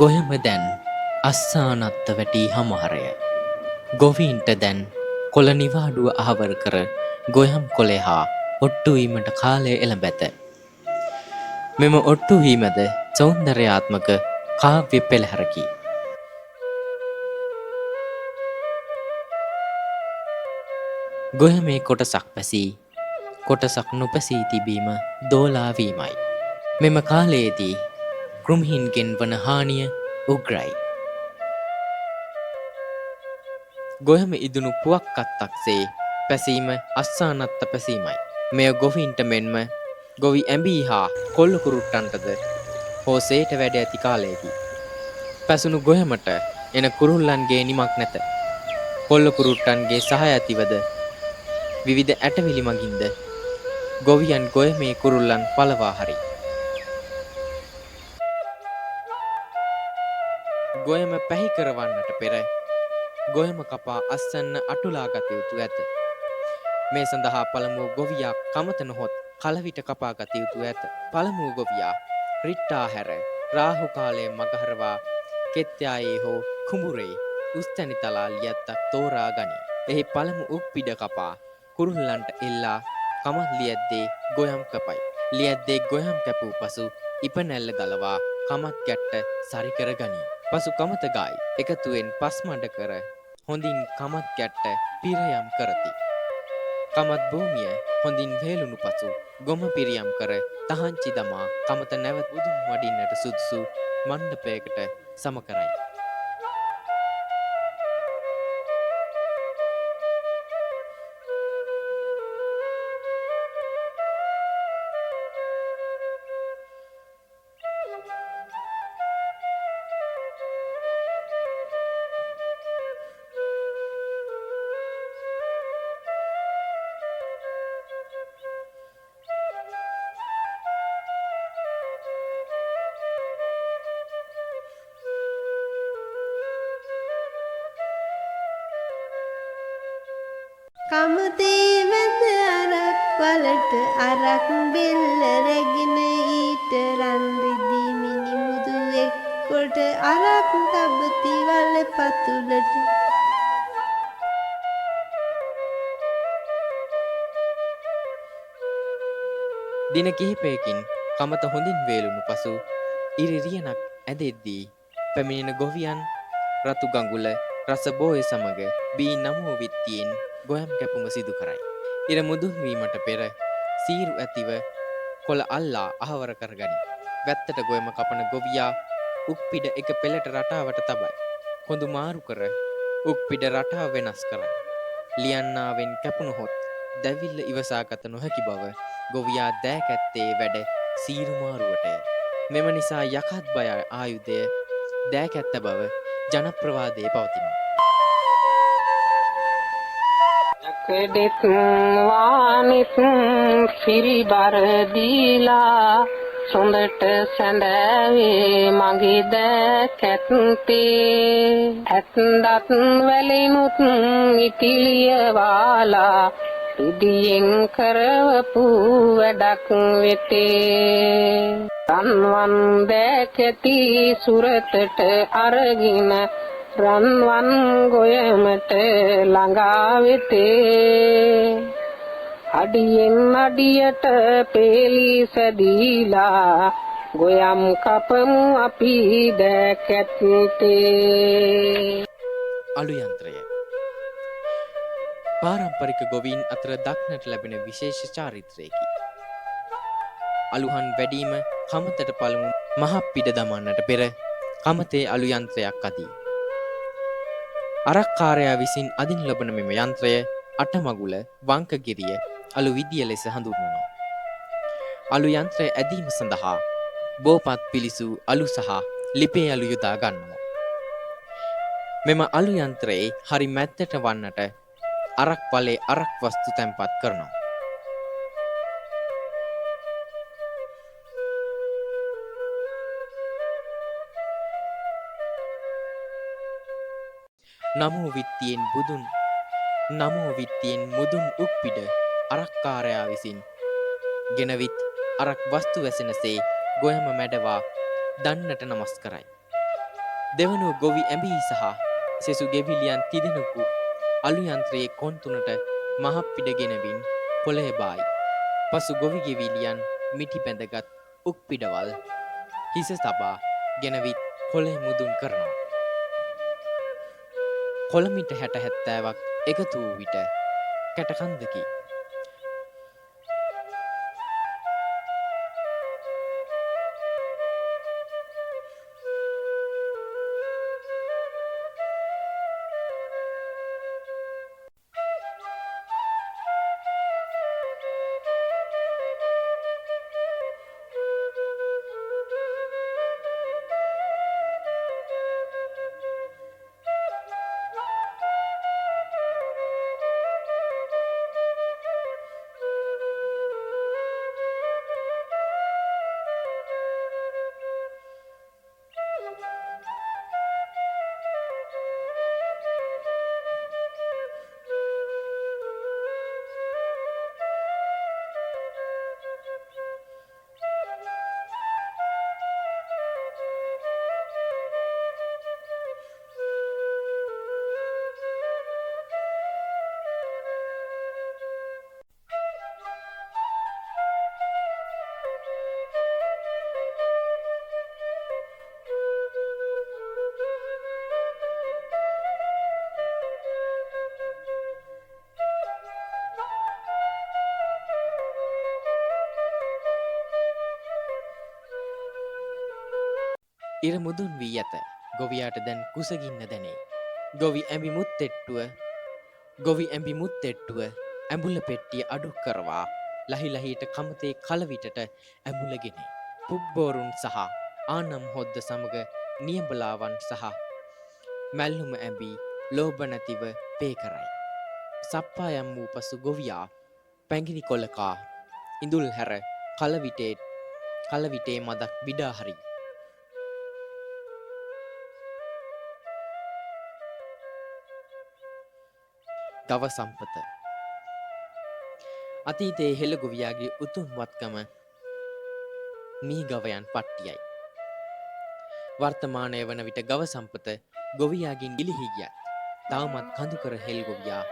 ගොයම දැන් අස්සානත්ත වැටී හමහරය. ගොවීන්ට දැන් කොළ නිවාඩුව අහවර කර ගොයම් කොළේ හා ඔට්ටුවීමට කාලය එළඹැත. මෙම ඔට්ටුවීමද සෞන්දර්යාත්මක කාව්‍ය පෙළහැරකි. ගොයමේ කොටසක් පැසී කොටසක් නොපැසී තිබීම දෝලාවීමයි. මෙම කාලයේදී කෘමිහින්ගෙන් වන හානිය උග්‍රයි. ගොයම ඉදුණු පුවක්කත්තක්සේ පැසීම අස්සානත්ත පැසීමයි. මෙය ගොවීන්ට මෙන්ම ගොවි ඇඹී හා කොල්ලු කුරුට්ටන්ටද හෝසේට වැඩ ඇති කාලයකි. පැසුණු ගොයමට එන කුරුල්ලන්ගේ නිමක් නැත. කොල්ලු කුරුට්ටන්ගේ සහය ඇතිවද විවිධ ඇටවිලි මගින්ද ගොවියන් ගොයමේ කුරුල්ලන් පලවා හරි. ගොයම පැහි කරවන්නට පෙර ගොයම කපා අස්සන්න අටුලා ගත යුතු ඇත. මේ සඳහා පළමුව ගොවියා කමත නොහොත් කලවිට කපා ගත යුතු ඇත. පළමුව ගොවියා රිට්ටා හැර රාහු කාලයේ මගහරවා කෙත්යායේ හෝ කුඹුරේ උස්තැනි තලා ලියැත්තක් තෝරා ගනී. එහි පළමු උක් පිඩ කපා කුරුල්ලන්ට එල්ලා කමත් ලියැද්දේ ගොයම් කපයි. ලියැද්දේ ගොයම් කැපූ පසු ඉපනැල්ල ගලවා කමත් ගැට්ට සරිකර ගනී. පසු කමත ගායි එකතුවෙන් පස් මඩ කර හොඳින් කමත් ගැට්ට පිරයම් කරති. කමත් භූමිය හොඳින් වේලුණු පසු ගොම පිරියම් කර තහංචි දමා කමත නැවත උදුම් වඩින්නට සුදුසු මණ්ඩපයකට සම කරයි. කමුදේ වැඳ අරක් වලට අරක් බෙල්ල රැගෙන ඊට රන් රිදී මිනිමුදු එක්කොට අරක් තබති වල පතුලට. දින කිහිපයකින් කමත හොඳින් වේලුණු පසු ඉරිරියනක් ඇදෙද්දී පැමිණෙන ගොවියන් රතු ගඟුල රස බෝය සමග බී නමෝ විත්තියෙන් ගොයම් කැපුම සිදු කරයි. ඉර මුදුන් වීමට පෙර සීරු ඇතිව කොළ අල්ලා අහවර කරගනි. වැත්තට ගොයම කපන ගොවියා උක් පිඩ එක පෙළට රටාවට තබයි. කොඳු මාරු කර උක් පිඩ රටාව වෙනස් කරයි. ලියන්නාවෙන් කැපුණොහොත් දැවිල්ල ඉවසාගත නොහැකි බව ගොවියා දෑකැත්තේ වැඩ සීරු මාරුවටය. මෙම නිසා යකත් බය ආයුධය දෑකැත්ත බව ජනප්‍රවාදයේ පවතිනවා. කෙඩෙත් වානිත් සිරිබර දීලා සොඳට සැඳෑවේ මගේ දෑකැත්තේ ඇත්දත් වැලිනුත් ඉටිලිය වාලා රිදියෙන් කරවපු වැඩක් වෙතේ රන්වන් දෑකැති සුරතට අරගෙන රන්වන් ගොයමට ළඟා වෙතේ අඩියෙන් අඩියට පෙලි සැදීලා ගොයම් කපමු අපි දෑකැත්තේ. අලු යන්ත්‍රය පාරම්පරික ගොවීන් අතර දක්නට ලැබෙන විශේෂ චාරිත්‍රයකි. අලුහන් වැඩීම කමතට පළමු මහත් පිඩ දමන්නට පෙර කමතේ අලු යන්ත්‍රයක් අදී. අරක්කාරයා විසින් අදින් ලබන මෙම යන්ත්‍රය අටමගුල වංකගිරිය අලු විදිය ලෙස හඳුන්වනවා. අලු යන්ත්‍රය ඇදීම සඳහා බෝපත් පිලිසූ අලු සහ ලිපේ අලු යොදා ගන්නවා. මෙම අලු යන්ත්‍රයේ හරි මැත්තට වන්නට අරක් වලේ අරක් වස්තු තැන්පත් කරනවා. නමෝ විත්තියෙන් මුදුන් උක්පිඩ අරක්කාරයා විසින් ගෙනවිත් අරක් වස්තු වැසෙනසේ ගොයම මැඩවා දන්නට නමස් කරයි. දෙවනුව ගොවි ඇඹී සහ සෙසු ගෙවිලියන් තිදෙනෙකු අලු යන්ත්‍රයේ කොන් තුනට මහත් පිඩ ගෙනවින් පොළේ බායි. පසු ගොවි ගෙවිලියන් මිටි බැඳගත් උක් පිඩවල් හිස තබා ගෙනවිත් කොළේ මුදුන් කරනවා. කොළමිට 60-70ක් එකතු වූ විට කැටකන්දකි. ඉර මුදුන් වී ඇත. ගොවියාට දැන් කුසගින්න දැනේ. ගොවි ඇඹි මුත්තෙට්ටුව ඇඹුල පෙට්ටිය අඩු කරවා ලහිලහිට කමතේ කලවිටට ඇඹුලගෙනේ. පුබ්බෝරුන් සහ ආනම් හොද්ද සමග නියඹලාවන් සහ මැල්ලුම ඇඹී ලෝභ නැතිව පේ කරයි. සප්පායම් වූ පසු ගොවියා පැඟිනි කොලකා ඉඳුල් හැර කලවිටේ මදක් විඩා හරි. ගව සම්පත අතීතයේ හෙළ ගොවියාගේ උතුම් වත්කම මී ගවයන් පට්ටියයි. වර්තමානය වන විට ගව සම්පත ගොවියාගෙන් ගිලිහි ගියත් තවමත් කඳුකර හෙල් ගොවියා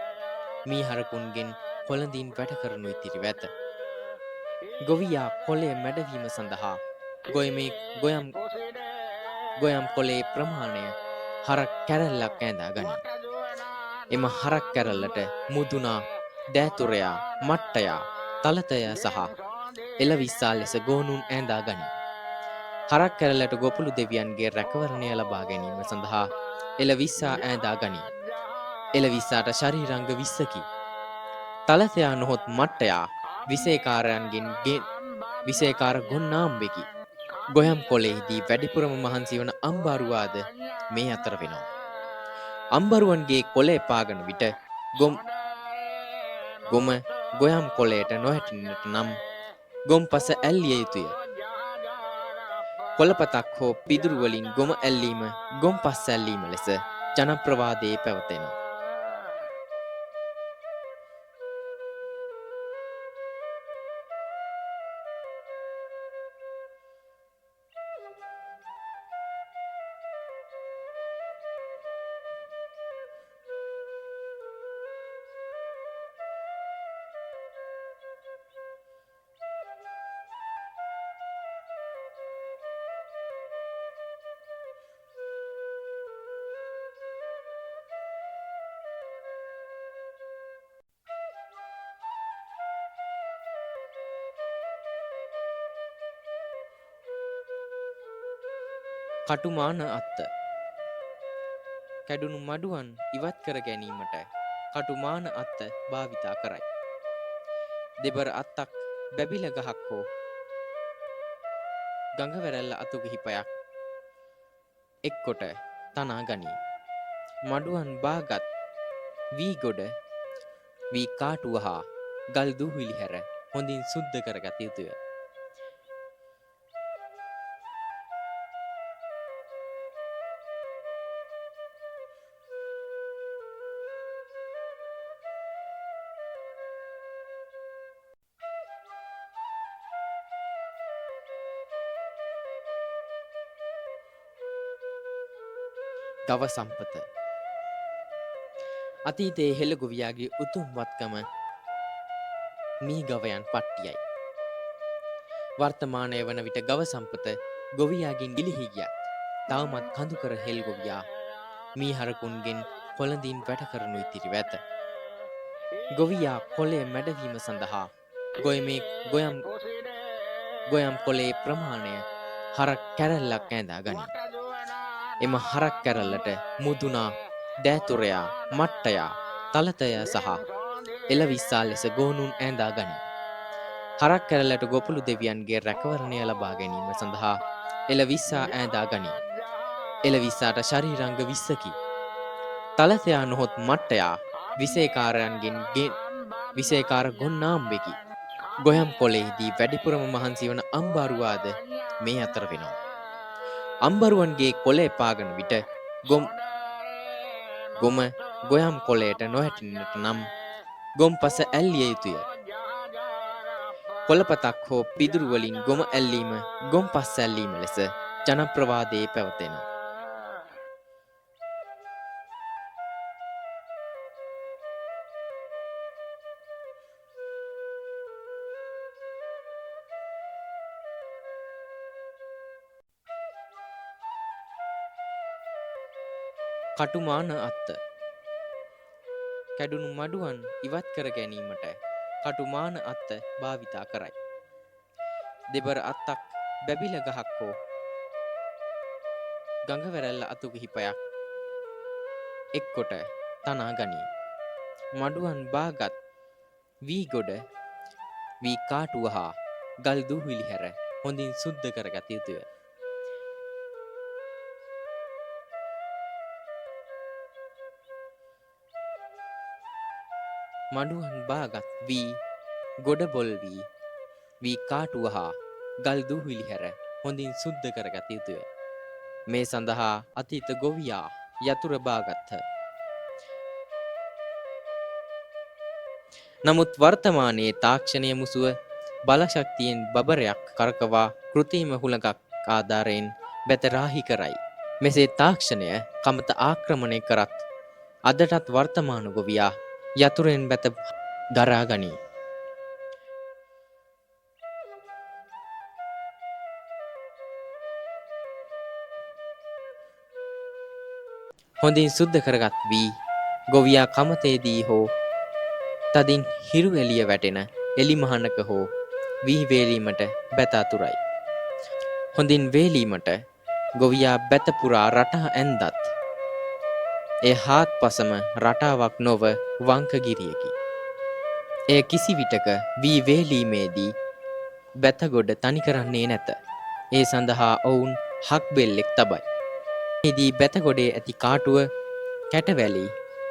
මී හරකුන්ගෙන් කොළඳින් වැඩ කරනු ඉතිරිව ඇත. ගොවියා කොළය මැඩවීම සඳහා ගොයම් කොළේ ප්‍රමාණය හරක් කැරැල්ලක් ඈඳා ගනී. එම හරක් කැරල්ලට මුදුනා, දෑතුරයා, මට්ටයා, තලතය සහ එලවිස්සා ලෙස ගෝනුන් ඈඳා ගනී. හරක් කැරල්ලට ගොපළු දෙවියන්ගේ රැකවරණය ලබා ගැනීම සඳහා එලවිස්සා ඈඳා ගනී. එලවිස්සාට ශරීරංග 20කි. තලතයා නොහොත් මට්ටයා විසේකාර ගොන්නාම්බෙකි. ගොයම් කොළෙහිදී වැඩිපුරම මහන්සි වන අම්බරුවාද මේ අතර වෙනවා. අම්බරුවන්ගේ කොළේ පාගන විට ගොම ගොයම් කොළයට නොහැටින්නට නම් ගොම් පස ඇල්ලිය යුතුය. කොළපතක් හෝ පිදුරුවලින් ගොම ඇල්ලීම ගොම් පස් ඇල්ලීම ලෙස ජනප්‍රවාදයේ පැවතෙනවා. කටුමාන අත්ත කැඩුණු මඩුවන් ඉවත් කර ගැනීමට කටුමාන අත්ත භාවිතා කරයි. දෙබර අත්තක් බැබිල ගහක් හෝ ගඟවැරැල්ල අතු කිහිපයක් එක්කොට තනා ගනී. මඩුවන් බාගත් වී ගොඩ වී කාටුව හා ගල් දූවිලි හැර හොඳින් සුද්ධ කරගත යුතුය. ගව සම්පත. අතීතයේ හෙළ ගොවියාගේ උතුම් වත්කම මී ගවයන් පට්ටියයි. වර්තමානය වන විට ගව සම්පත ගොවියාගෙන් ගිලිහි ගියත් තවමත් කඳුකර හෙල් ගොවියා මී හරකුන්ගෙන් කොළඳින් වැඩ කරනු ඉතිරිව ඇත. ගොවියා කොළේ මැඩවීම සඳහා ගොයම් කොළේ ප්‍රමාණය හරක් කැරැල්ලක් ඇඳා ගනී. එම හරක් කැරැල්ලට මුදුනා, දෑතුරයා, මට්ටයා, තලතය සහ එළවිස්සා ලෙස ගෝනුන් ඇඳා ගනී. හරක් කැරැල්ලට ගොපළු දෙවියන්ගේ රැකවරණය ලබා ගැනීම සඳහා එළවිස්සා ඇඳා ගනී. එළවිස්සාට ශරීරංග 20කි. තලතයා නොහොත් මට්ටයා විශේෂකාර ගොන්නාම්බෙකි. ගොයම් කොළෙහිදී වැඩිපුරම මහන්සි වන අම්බරුවාද මේ අතර වෙනවා. අම්බරුවන්ගේ කොළේ පාගන විට ගොම ගොයම් කොළයට නොහැටෙන්නට නම් ගොම් පස ඇල්ලිය යුතුය. කොළපතක් හෝ පිදුරු වලින් ගොම ඇල්ලීම ගොම් පස් ඇල්ලීම ලෙස ජනප්‍රවාදයේ පැවතෙනවා. කටුමාන අත්ත. කැඩුණු මඩුවන් ඉවත් කර ගැනීමට කටුමාන අත්ත භාවිතා කරයි. දෙබර අත්තක් බැබිල ගහක් හෝ ගඟවැරැල්ල අතු කිහිපයක් එක්කොට තනා ගනී. මඩුවන් බාගත් වී ගොඩ, වී කාටුව හා ගල් දූවිලි හැර හොඳින් සුද්ධ කරගත යුතුය. මඩුවන් බාගත් වී ගොඩ බොල් වී කාටුව හා ගල් දූවිලි හැර හොඳින් සුද්ධ කරගත යුතුය. මේ සඳහා අතීත ගොවියා යතුර බාගත්හ. නමුත් වර්තමානයේ තාක්ෂණය මුසුව බලශක්තියෙන් බබරයක් කරකවා කෘත්‍රිම හුළඟක් ආධාරයෙන් බැත රාහි කරයි. මෙසේ තාක්ෂණය කමත ආක්‍රමණය කරත් අදටත් වර්තමාන ගොවියා යතුරෙන් බැත දරා ගනී. හොඳින් සුද්ධ කරගත් වී ගොවියා කමතේදී හෝ තදින් හිරු එළිය වැටෙන එලි මහනක හෝ වී වේලීමට බැත අතුරයි. හොඳින් වේලීමට ගොවියා බැත පුරා රටා ඇන්දත් එය හාත්පසම රටාවක් නොව වංකගිරියකි. එය කිසි විටක වී වේලීමේදී බැතගොඩ තනි කරන්නේ නැත. ඒ සඳහා ඔවුන් හක් බෙල්ලෙක් තබයි. එහිදී බැතගොඩේ ඇති කාටුව, කැටවැලි,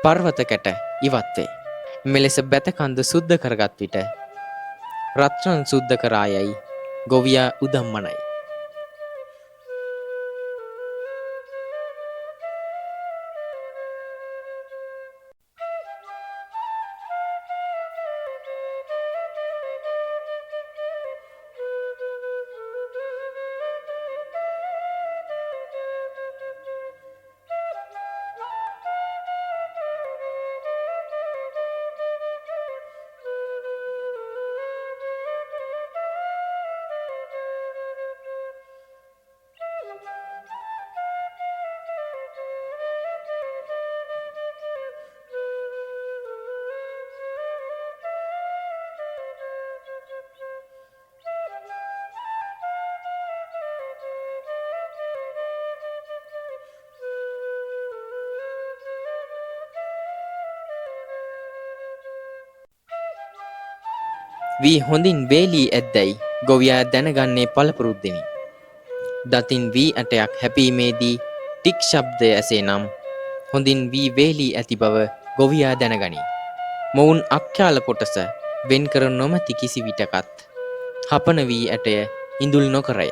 පර්වත කැට ඉවත් වේ. මෙලෙස බැතකන්ද සුද්ධ කරගත් විට රත්රන් සුද්ධ කරා යයි ගොවියා උදම්මනයි. වී හොඳින් වේලී ඇද්දැයි ගොවියා දැනගන්නේ පළපුරුද්දෙනි. දතින් වී ඇටයක් හැපීමේදී ටික් ශබ්දය ඇසේ නම් හොඳින් වී වේලී ඇති බව ගොවියා දැනගනී. මොවුන් අක්්‍යාල කොටස වෙන්කර නොමැති කිසි විටකත් හපන වී ඇටය ඉඳුල් නොකරය.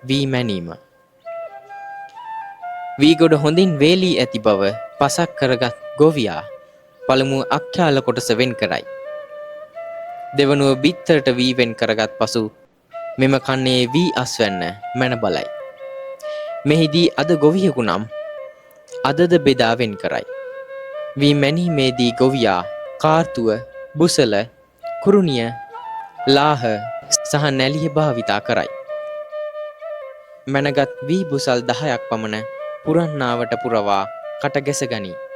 වී මැනීම. වී ගොඩ හොඳින් වේලී ඇති බව පසක් කරගත් ගොවියා පළමු අක්්‍යාල කොටස වෙන් කරයි. දෙවනුව බිත්තරට වී වෙන් කරගත් පසු මෙම කන්නේ වී අස්වැන්න මැන බලයි. මෙහිදී අද ගොවියෙකු නම් අදද බෙදා වෙන් කරයි. වී මැනීමේදී ගොවියා කාර්තුව, බුසල, කුරුණිය, ලාහ සහ නැලිය භාවිතා කරයි. මැනගත් වී බුසල් 10ක් පමණ පුරන්නාවට පුරවා කට ගැස ගනී.